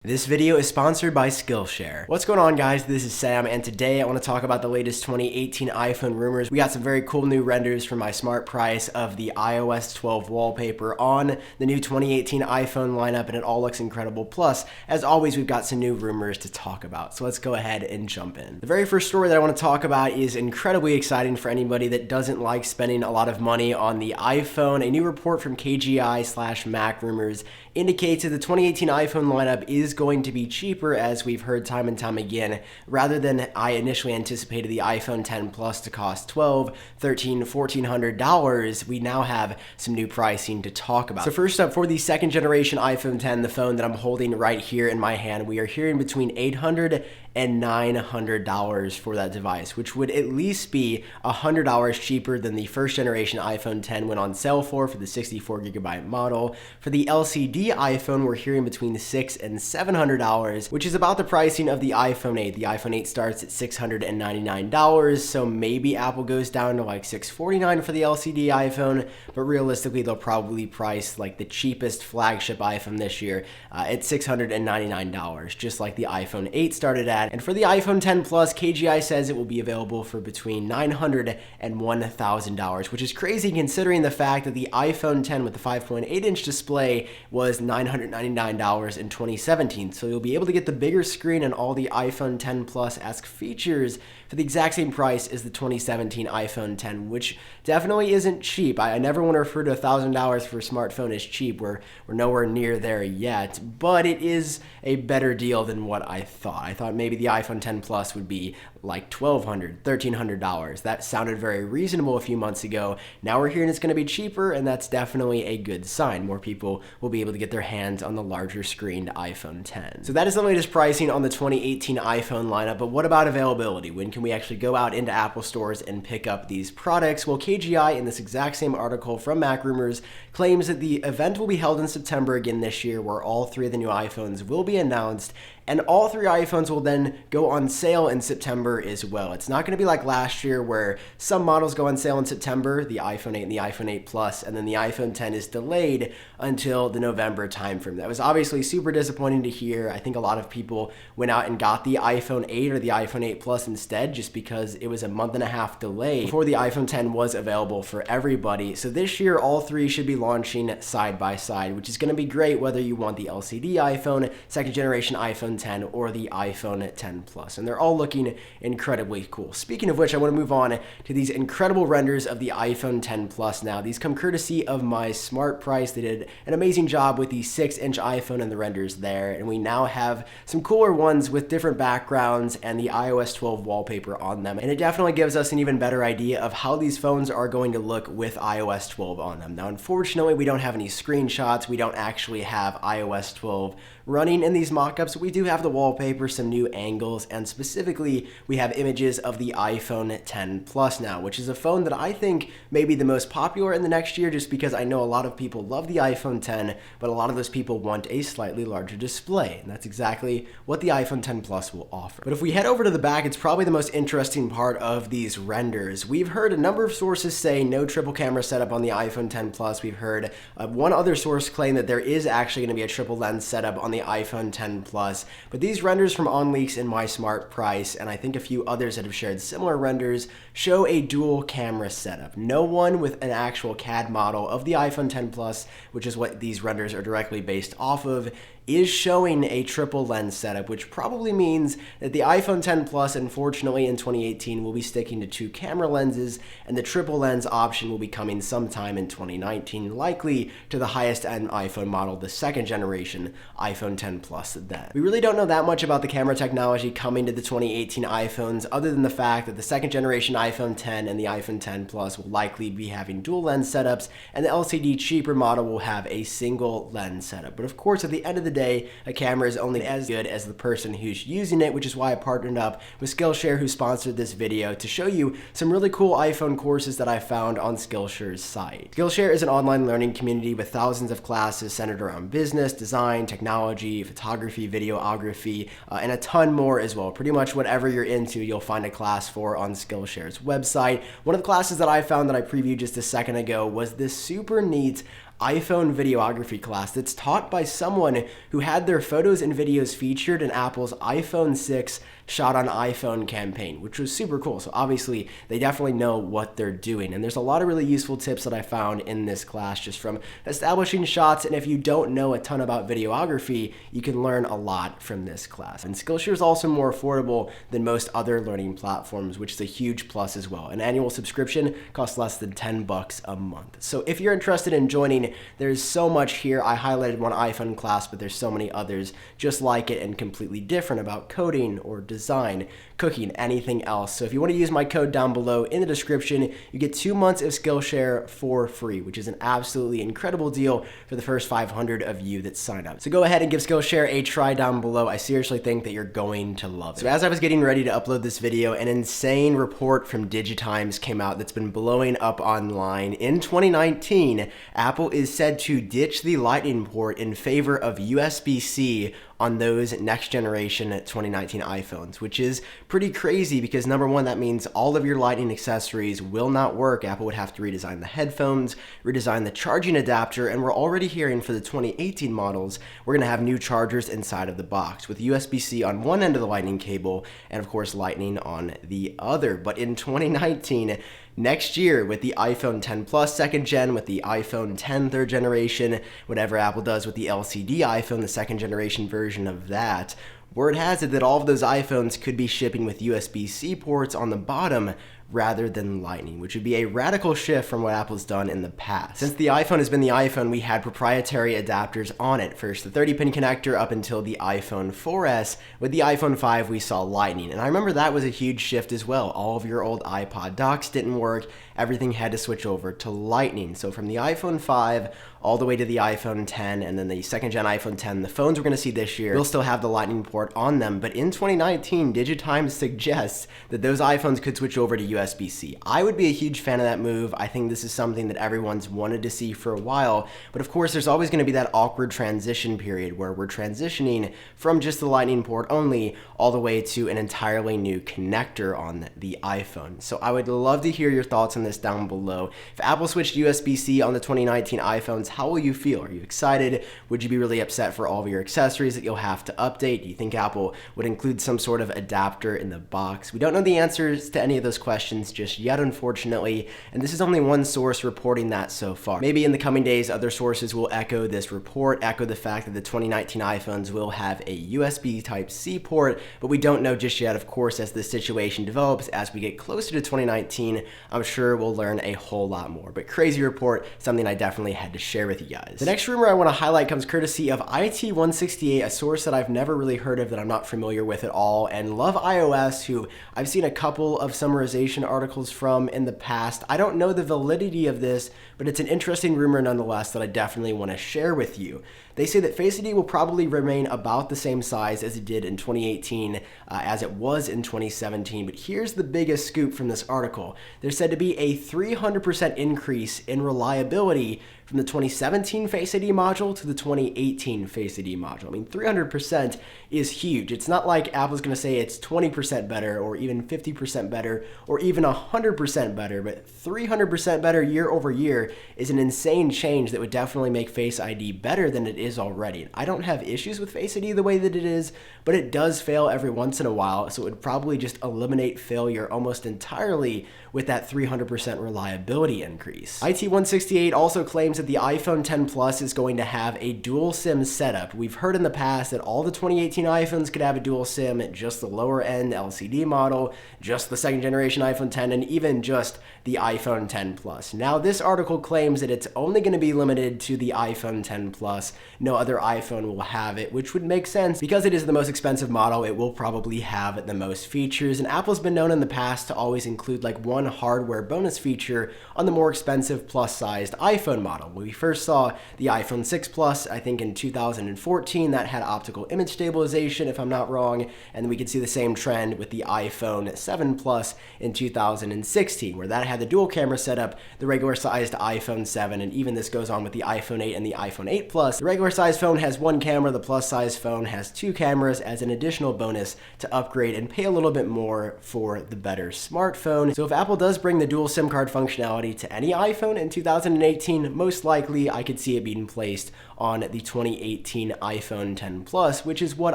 This video is sponsored by Skillshare. What's going on, guys? This is Sam, and today I want to talk about the latest 2018 iPhone rumors. We got some very cool new renders from my smart price of the iOS 12 wallpaper on the new 2018 iPhone lineup, and it all looks incredible. Plus, as always, we've got some new rumors to talk about, so let's go ahead and jump in. The very first story that I want to talk about is incredibly exciting for anybody that doesn't like spending a lot of money on the iPhone. A new report from KGI/Mac Rumors indicates that the 2018 iPhone lineup is going to be cheaper, as we've heard time and time again. Rather than I initially anticipated the iPhone 10 Plus to cost $1,200, $1,300, $1,400, we now have some new pricing to talk about. So first up, for the second generation iPhone 10, the phone that I'm holding right here in my hand, we are hearing between $800 and $900 for that device, which would at least be $100 cheaper than the first generation iPhone 10 went on sale for the 64GB model. For the LCD iPhone, we're hearing between $600 and $700, which is about the pricing of the iPhone 8. The iPhone 8 starts at $699, so maybe Apple goes down to like $649 for the LCD iPhone, but realistically they'll probably price like the cheapest flagship iPhone this year at $699, just like the iPhone 8 started at. And for the iPhone 10 Plus, KGI says it will be available for between $900 and $1,000, which is crazy considering the fact that the iPhone 10 with the 5.8-inch display was $999 in 2017. So you'll be able to get the bigger screen and all the iPhone 10 Plus-esque features for the exact same price as the 2017 iPhone 10, which definitely isn't cheap. I never want to refer to $1,000 for a smartphone as cheap. We're nowhere near there yet, but it is a better deal than what I thought. I thought maybe the iPhone 10 Plus would be like $1,200, $1,300. That sounded very reasonable a few months ago. Now we're hearing it's going to be cheaper, and that's definitely a good sign. More people will be able to get their hands on the larger screened iPhone 10. So that is the latest pricing on the 2018 iPhone lineup, but what about availability? When can we actually go out into Apple stores and pick up these products? Well, KGI, in this exact same article from Mac Rumors, claims that the event will be held in September again this year, where all three of the new iPhones will be announced, and all three iPhones will then go on sale in September as well. It's not going to be like last year where some models go on sale in September, the iPhone 8 and the iPhone 8 Plus, and then the iPhone 10 is delayed until the November timeframe. That was obviously super disappointing to hear. I think a lot of people went out and got the iPhone 8 or the iPhone 8 Plus instead, just because it was a month and a half delay before the iPhone 10 was available for everybody. So this year, all three should be launching side by side, which is going to be great whether you want the LCD iPhone, second generation iPhone 10, or the iPhone 10 Plus. And they're all looking incredibly cool. Speaking of which, I want to move on to these incredible renders of the iPhone 10 Plus now. These come courtesy of my smart price. They did an amazing job with the 6-inch iPhone and the renders there, and we now have some cooler ones with different backgrounds and the iOS 12 wallpaper on them. And it definitely gives us an even better idea of how these phones are going to look with iOS 12 on them. Now, unfortunately, we don't have any screenshots. We don't actually have iOS 12 running in these mockups. We do have the wallpaper, some new angles, and specifically we have images of the iPhone 10 Plus now, which is a phone that I think may be the most popular in the next year, just because I know a lot of people love the iPhone 10, but a lot of those people want a slightly larger display, and that's exactly what the iPhone 10 Plus will offer. But if we head over to the back, it's probably the most interesting part of these renders. We've heard a number of sources say no triple camera setup on the iPhone 10 Plus. We've heard one other source claim that there is actually going to be a triple lens setup on the iPhone 10 Plus, but these renders from OnLeaks and My Smart Price, and I think a few others that have shared similar renders, show a dual camera setup. No one with an actual CAD model of the iPhone 10 Plus, which is what these renders are directly based off of, is showing a triple lens setup, which probably means that the iPhone 10 Plus, unfortunately in 2018, will be sticking to 2 camera lenses, and the triple lens option will be coming sometime in 2019, likely to the highest end iPhone model, the second generation iPhone 10 Plus then. We really don't know that much about the camera technology coming to the 2018 iPhones, other than the fact that the second generation iPhone 10 and the iPhone 10 Plus will likely be having dual lens setups, and the LCD cheaper model will have a single lens setup. But of course, at the end of the day, a camera is only as good as the person who's using it, which is why I partnered up with Skillshare, who sponsored this video, to show you some really cool iPhone courses that I found on Skillshare's site. Skillshare is an online learning community with thousands of classes centered around business, design, technology, photography, videography, and a ton more as well. Pretty much whatever you're into, you'll find a class for on Skillshare's website. One of the classes that I found that I previewed just a second ago was this super neat iPhone videography class that's taught by someone who had their photos and videos featured in Apple's iPhone 6 Shot on iPhone campaign, which was super cool. So obviously they definitely know what they're doing. And there's a lot of really useful tips that I found in this class just from establishing shots. And if you don't know a ton about videography, you can learn a lot from this class. And Skillshare is also more affordable than most other learning platforms, which is a huge plus as well. An annual subscription costs less than $10 a month. So if you're interested in joining, there's so much here. I highlighted one iPhone class, but there's so many others just like it and completely different about coding or design, cooking, anything else. So if you want to use my code down below in the description, you get 2 months of Skillshare for free, which is an absolutely incredible deal for the first 500 of you that sign up. So go ahead and give Skillshare a try down below. I seriously think that you're going to love it. So as I was getting ready to upload this video, an insane report from DigiTimes came out that's been blowing up online. In 2019, Apple is said to ditch the Lightning port in favor of USB-C on those next generation 2019 iPhones, which is pretty crazy because number one, that means all of your Lightning accessories will not work. Apple would have to redesign the headphones, redesign the charging adapter, and we're already hearing for the 2018 models, we're gonna have new chargers inside of the box with USB-C on one end of the Lightning cable and of course Lightning on the other. But in 2019, next year, with the iPhone 10 Plus second gen, with the iPhone 10 third generation, whatever Apple does with the LCD iPhone, the second generation version of that, word has it that all of those iPhones could be shipping with USB-C ports on the bottom rather than Lightning, which would be a radical shift from what Apple's done in the past. Since the iPhone has been the iPhone, we had proprietary adapters on it. First, the 30-pin connector up until the iPhone 4S. With the iPhone 5, we saw Lightning. And I remember that was a huge shift as well. All of your old iPod docks didn't work. Everything had to switch over to Lightning. So from the iPhone 5 all the way to the iPhone 10 and then the second gen iPhone 10, the phones we're going to see this year will still have the Lightning port on them. But in 2019, DigiTimes suggests that those iPhones could switch over to USB-C. I would be a huge fan of that move. I think this is something that everyone's wanted to see for a while. But of course, there's always going to be that awkward transition period where we're transitioning from just the Lightning port only all the way to an entirely new connector on the iPhone. So I would love to hear your thoughts on this down below. If Apple switched USB-C on the 2019 iPhones, how will you feel? Are you excited? Would you be really upset for all of your accessories that you'll have to update? Do you think Apple would include some sort of adapter in the box? We don't know the answers to any of those questions just yet, unfortunately, and this is only one source reporting that so far. Maybe in the coming days, other sources will echo this report, echo the fact that the 2019 iPhones will have a USB Type-C port, but we don't know just yet. Of course, as the situation develops, as we get closer to 2019, I'm sure we'll learn a whole lot more. But crazy report, something I definitely had to share with you guys. The next rumor I want to highlight comes courtesy of IT168, a source that I've never really heard of, that I'm not familiar with at all, and Love iOS, who I've seen a couple of summarization articles from in the past. I don't know the validity of this, but it's an interesting rumor nonetheless that I definitely want to share with you. They say that Face ID will probably remain about the same size as it did in 2018 as it was in 2017, but here's the biggest scoop from this article. There's said to be a 300% increase in reliability from the 2017 Face ID module to the 2018 Face ID module. I mean, 300% is huge. It's not like Apple's going to say it's 20% better or even 50% better or even 100% better, but 300% better year over year is an insane change that would definitely make Face ID better than it is already. I don't have issues with Face ID the way that it is, but it does fail every once in a while, so it would probably just eliminate failure almost entirely with that 300% reliability increase. IT168 also claims that the iPhone 10 Plus is going to have a dual SIM setup. We've heard in the past that all the 2018 iPhones could have a dual SIM, just the lower end LCD model, just the second generation iPhone 10, and even just the iPhone 10 Plus. Now, this article claims that it's only going to be limited to the iPhone 10 Plus. No other iPhone will have it, which would make sense because it is the most expensive model. It will probably have the most features, and Apple's been known in the past to always include like one hardware bonus feature on the more expensive plus-sized iPhone model. When we first saw the iPhone 6 Plus, I think in 2014, that had optical image stabilization, if I'm not wrong, and we could see the same trend with the iPhone 7 Plus in 2016, where that had the dual camera setup, the regular sized iPhone 7, and even this goes on with the iPhone 8 and the iPhone 8 Plus. The regular regular size phone has one camera, the plus size phone has two cameras as an additional bonus to upgrade and pay a little bit more for the better smartphone. So if Apple does bring the dual SIM card functionality to any iPhone in 2018, most likely I could see it being placed on the 2018 iPhone 10 Plus, which is what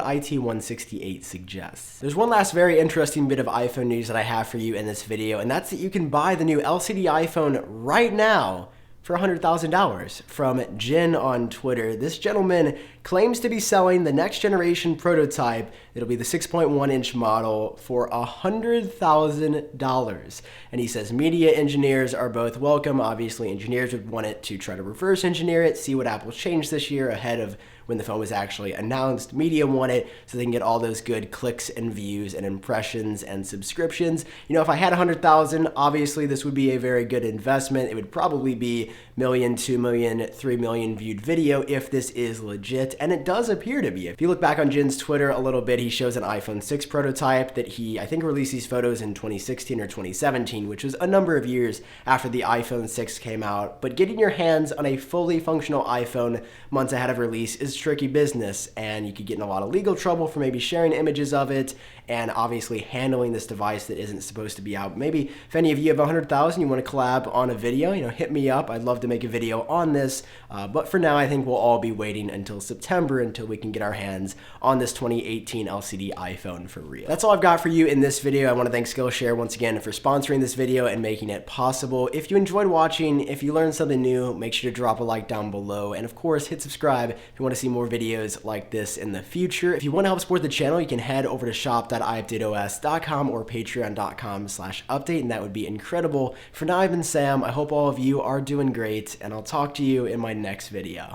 IT168 suggests. There's one last very interesting bit of iPhone news that I have for you in this video, and that's that you can buy the new LCD iPhone right now for $100,000 from Jin on Twitter. This gentleman claims to be selling the next generation prototype. It'll be the 6.1-inch model for $100,000. And he says media engineers are both welcome. Obviously, engineers would want it to try to reverse engineer it, see what Apple changed this year ahead of when the phone was actually announced. Media want it so they can get all those good clicks and views and impressions and subscriptions. You know, if I had 100,000, obviously this would be a very good investment. It would probably be million, 2 million, 3 million viewed video if this is legit, and it does appear to be. If you look back on Jin's Twitter a little bit, he shows an iPhone 6 prototype that he, I think, released these photos in 2016 or 2017, which was a number of years after the iPhone 6 came out. But getting your hands on a fully functional iPhone months ahead of release is tricky business, and you could get in a lot of legal trouble for maybe sharing images of it and obviously handling this device that isn't supposed to be out. Maybe if any of you have 100,000, you want to collab on a video, hit me up. I'd love to make a video on this, but for now I think we'll all be waiting until September until we can get our hands on this 2018 LCD iPhone for real. That's all I've got for you in this video. I want to thank Skillshare once again for sponsoring this video and making it possible. If you enjoyed watching, if you learned something new, make sure to drop a like down below, and of course hit subscribe if you want to see more videos like this in the future. If you want to help support the channel, you can head over to shop.iupdateos.com or patreon.com/update, and that would be incredible. For now, I've been Sam. I hope all of you are doing great, and I'll talk to you in my next video.